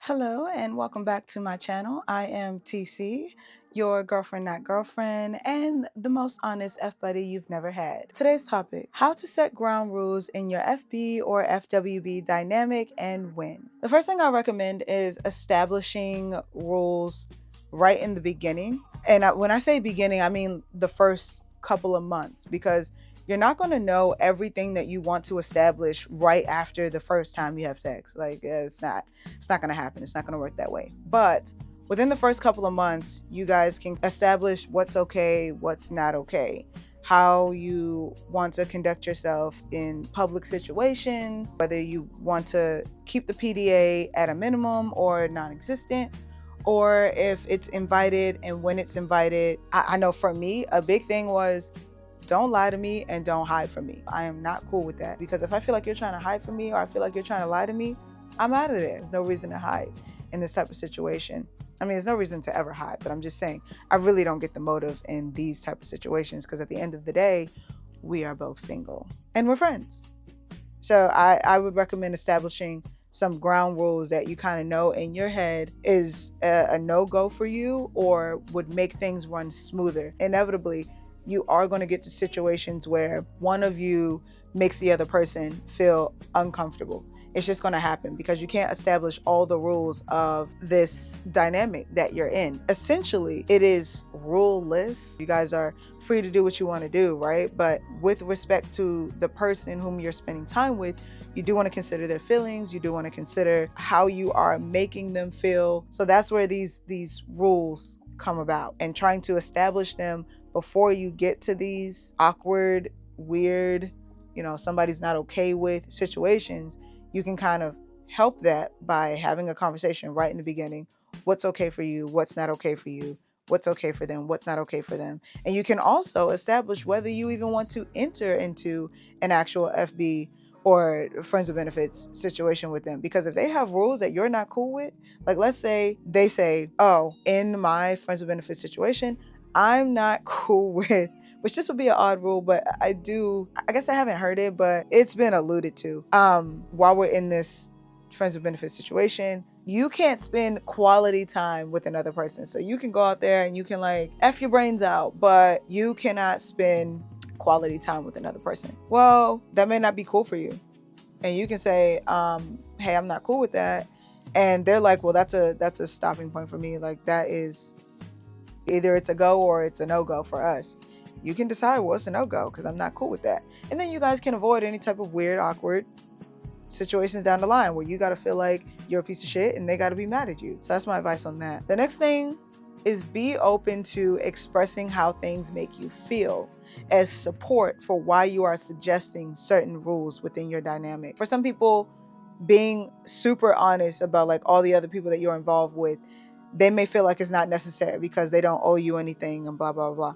Hello and welcome back to my channel. I am TC, your girlfriend not girlfriend, and the most honest F buddy you've never had. Today's topic, how to set ground rules in your FB or FWB dynamic and when. The first thing I recommend is establishing rules right in the beginning. And when I say beginning, I mean the first couple of months, because you're not going to know everything that you want to establish right after the first time you have sex. Like it's not going to happen. It's not going to work that way. But within the first couple of months, you guys can establish what's okay, what's not okay, how you want to conduct yourself in public situations, whether you want to keep the PDA at a minimum or non-existent, or if it's invited and when it's invited. I know for me, a big thing was don't lie to me and don't hide from me. I am not cool with that, because if I feel like you're trying to hide from me or I feel like you're trying to lie to me, I'm out of there. There's no reason to hide in this type of situation. I mean, there's no reason to ever hide, but I'm just saying, I really don't get the motive in these type of situations, because at the end of the day, we are both single and we're friends. So I would recommend establishing some ground rules that you kind of know in your head is a no-go for you or would make things run smoother. Inevitably, you are going to get to situations where one of you makes the other person feel uncomfortable. It's just going to happen because you can't establish all the rules of this dynamic that you're in. Essentially, it is ruleless. You guys are free to do what you want to do, right? But with respect to the person whom you're spending time with, you do want to consider their feelings. You do want to consider how you are making them feel. So that's where these rules come about, and trying to establish them before you get to these awkward, weird, somebody's not okay with situations. You can kind of help that by having a conversation right in the beginning. What's okay for you? What's not okay for you? What's okay for them? What's not okay for them? And you can also establish whether you even want to enter into an actual FB or friends with benefits situation with them. Because if they have rules that you're not cool with, like let's say they say, oh, in my friends with benefits situation, I'm not cool with, which this would be an odd rule, but I guess I haven't heard it, but it's been alluded to. While we're in this friends with benefits situation, you can't spend quality time with another person. So you can go out there and you can like F your brains out, but you cannot spend quality time with another person. Well, that may not be cool for you. And you can say, hey, I'm not cool with that. And they're like, well, that's a stopping point for me. Like that is either it's a go or it's a no-go for us. You can decide what's a no-go, because I'm not cool with that. And then you guys can avoid any type of weird, awkward situations down the line where you got to feel like you're a piece of shit and they got to be mad at you. So that's my advice on that. The next thing is be open to expressing how things make you feel as support for why you are suggesting certain rules within your dynamic. For some people, being super honest about like all the other people that you're involved with, they may feel like it's not necessary because they don't owe you anything and blah, blah, blah.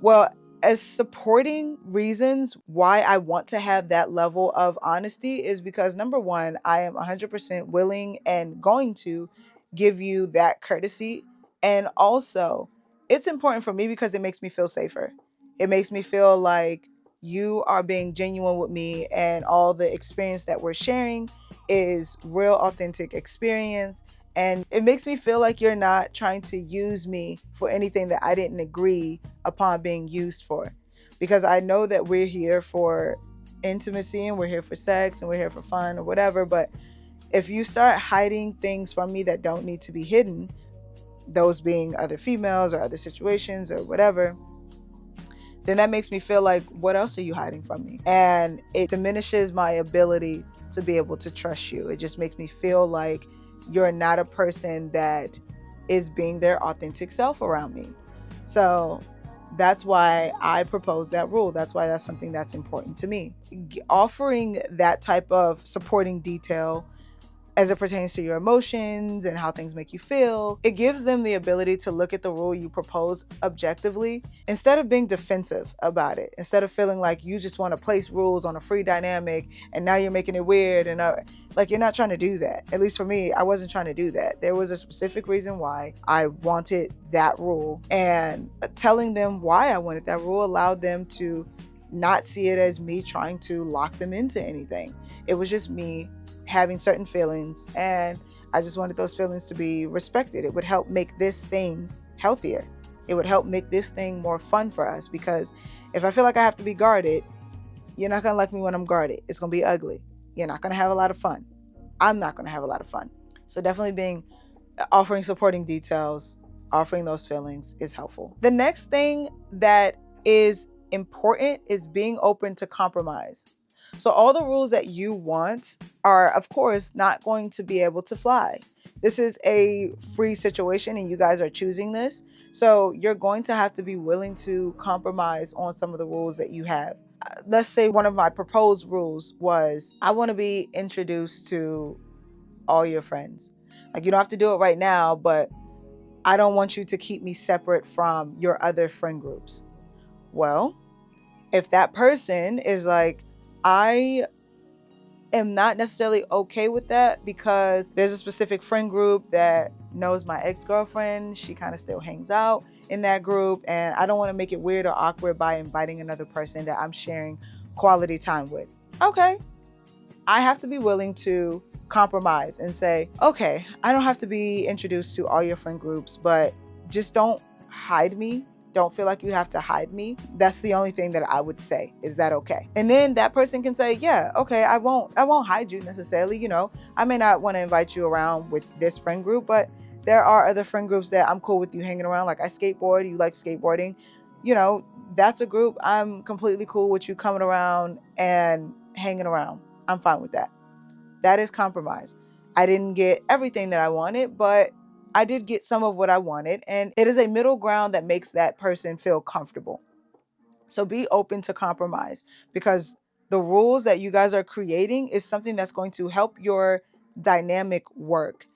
Well, as supporting reasons why I want to have that level of honesty is because number one, I am 100% willing and going to give you that courtesy. And also, it's important for me because it makes me feel safer. It makes me feel like you are being genuine with me and all the experience that we're sharing is real, authentic experience. And it makes me feel like you're not trying to use me for anything that I didn't agree upon being used for. Because I know that we're here for intimacy and we're here for sex and we're here for fun or whatever. But if you start hiding things from me that don't need to be hidden, those being other females or other situations or whatever, then that makes me feel like, what else are you hiding from me? And it diminishes my ability to be able to trust you. It just makes me feel like you're not a person that is being their authentic self around me. So that's why I propose that rule. That's why that's something that's important to me. Offering that type of supporting detail as it pertains to your emotions and how things make you feel, it gives them the ability to look at the rule you propose objectively instead of being defensive about it, instead of feeling like you just want to place rules on a free dynamic and now you're making it weird. And like, you're not trying to do that. At least for me, I wasn't trying to do that. There was a specific reason why I wanted that rule, and telling them why I wanted that rule allowed them to not see it as me trying to lock them into anything. It was just me having certain feelings, and I just wanted those feelings to be respected. It would help make this thing healthier. It would help make this thing more fun for us, because if I feel like I have to be guarded, you're not going to like me when I'm guarded. It's going to be ugly. You're not going to have a lot of fun. I'm not going to have a lot of fun. So definitely offering supporting details, offering those feelings is helpful. The next thing that is important is being open to compromise. So all the rules that you want are, of course, not going to be able to fly. This is a free situation and you guys are choosing this. So you're going to have to be willing to compromise on some of the rules that you have. Let's say one of my proposed rules was, I want to be introduced to all your friends. Like, you don't have to do it right now, but I don't want you to keep me separate from your other friend groups. Well, if that person is like, I am not necessarily okay with that because there's a specific friend group that knows my ex-girlfriend, she kind of still hangs out in that group, and I don't want to make it weird or awkward by inviting another person that I'm sharing quality time with. Okay, I have to be willing to compromise and say, okay, I don't have to be introduced to all your friend groups, but just don't hide me. Don't feel like you have to hide me. That's the only thing that I would say. Is that okay? And then that person can say, yeah, okay, I won't hide you necessarily. You know, I may not want to invite you around with this friend group, but there are other friend groups that I'm cool with you hanging around. Like, I skateboard, you like skateboarding. You know, that's a group I'm completely cool with you coming around and hanging around. I'm fine with that. That is compromise. I didn't get everything that I wanted, but I did get some of what I wanted. And it is a middle ground that makes that person feel comfortable. So be open to compromise, because the rules that you guys are creating is something that's going to help your dynamic work.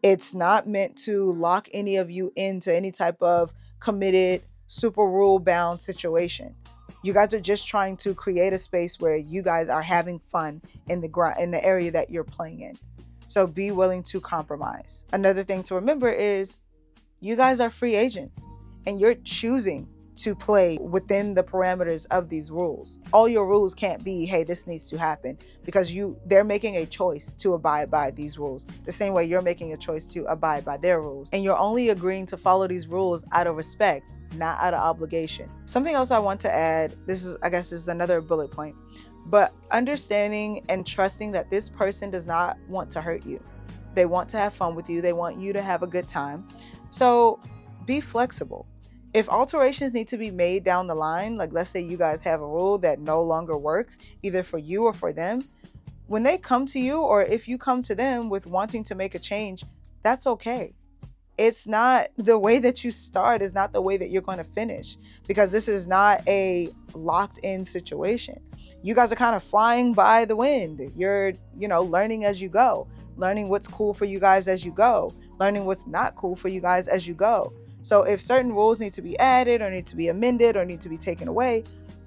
It's not meant to lock any of you into any type of committed, super rule bound situation. You guys are just trying to create a space where you guys are having fun in the area that you're playing in. So be willing to compromise. Another thing to remember is you guys are free agents and you're choosing to play within the parameters of these rules. All your rules can't be, hey, this needs to happen, because they're making a choice to abide by these rules the same way you're making a choice to abide by their rules. And you're only agreeing to follow these rules out of respect, not out of obligation. Something else I want to add, this is another bullet point, but understanding and trusting that this person does not want to hurt you. They want to have fun with you. They want you to have a good time. So be flexible. If alterations need to be made down the line, like let's say you guys have a rule that no longer works, either for you or for them, when they come to you, or if you come to them with wanting to make a change, that's okay. It's not the way that you start is not the way that you're going to finish, because this is not a locked in situation. You guys are kind of flying by the wind. You're, learning as you go, learning what's cool for you guys as you go, learning what's not cool for you guys as you go. So if certain rules need to be added or need to be amended or need to be taken away,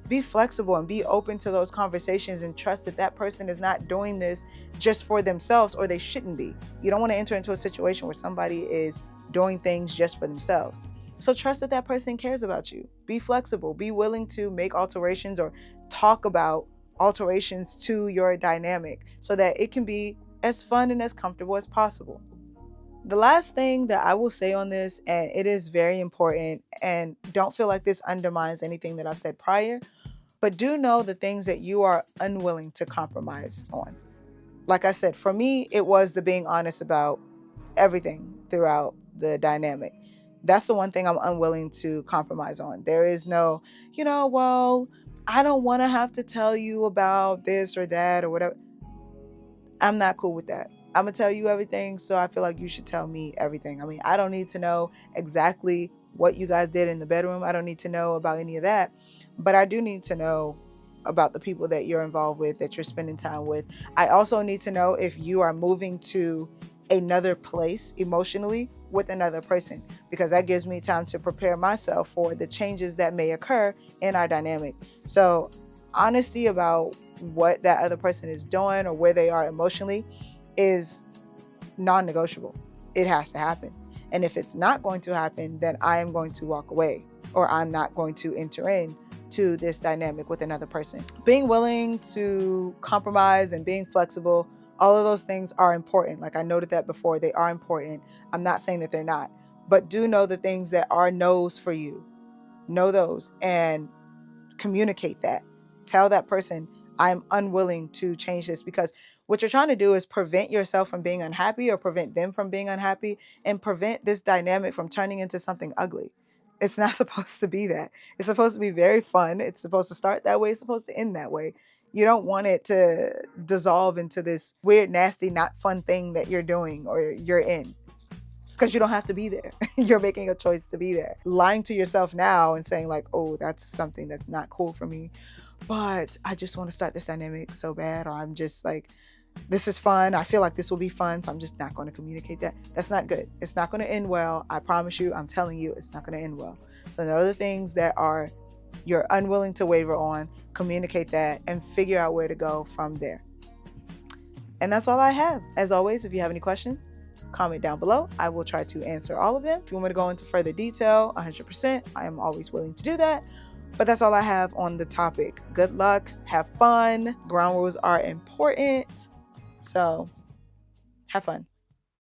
be flexible and be open to those conversations, and trust that that person is not doing this just for themselves, or they shouldn't be. You don't want to enter into a situation where somebody is doing things just for themselves. So trust that that person cares about you. Be flexible. Be willing to make alterations or talk about alterations to your dynamic so that it can be as fun and as comfortable as possible. The last thing that I will say on this, and it is very important, and don't feel like this undermines anything that I've said prior, but do know the things that you are unwilling to compromise on. Like I said, for me, it was the being honest about everything throughout the dynamic. That's the one thing I'm unwilling to compromise on. There is no, well, I don't want to have to tell you about this or that or whatever. I'm not cool with that. I'm going to tell you everything, so I feel like you should tell me everything. I mean, I don't need to know exactly what you guys did in the bedroom. I don't need to know about any of that. But I do need to know about the people that you're involved with, that you're spending time with. I also need to know if you are moving to another place emotionally with another person, because that gives me time to prepare myself for the changes that may occur in our dynamic. So honesty about what that other person is doing or where they are emotionally is non-negotiable. It has to happen. And if it's not going to happen, then I am going to walk away, or I'm not going to enter into this dynamic with another person. Being willing to compromise and being flexible All of those things are important. Like I noted that before, they are important. I'm not saying that they're not, but do know the things that are no's for you. Know those and communicate that. Tell that person, I'm unwilling to change this, because what you're trying to do is prevent yourself from being unhappy or prevent them from being unhappy and prevent this dynamic from turning into something ugly. It's not supposed to be that. It's supposed to be very fun. It's supposed to start that way. It's supposed to end that way. You don't want it to dissolve into this weird, nasty, not fun thing that you're doing or you're in, because you don't have to be there. You're making a choice to be there. Lying to yourself now and saying like, oh, that's something that's not cool for me, but I just want to start this dynamic so bad, or I'm just like, this is fun. I feel like this will be fun, so I'm just not going to communicate that. That's not good. It's not going to end well. I promise you, I'm telling you, it's not going to end well. So there are the things that are you're unwilling to waver on, communicate that and figure out where to go from there. And that's all I have. As always, if you have any questions, comment down below. I will try to answer all of them. If you want me to go into further detail, 100%, I am always willing to do that. But that's all I have on the topic. Good luck, have fun. Ground rules are important. So have fun.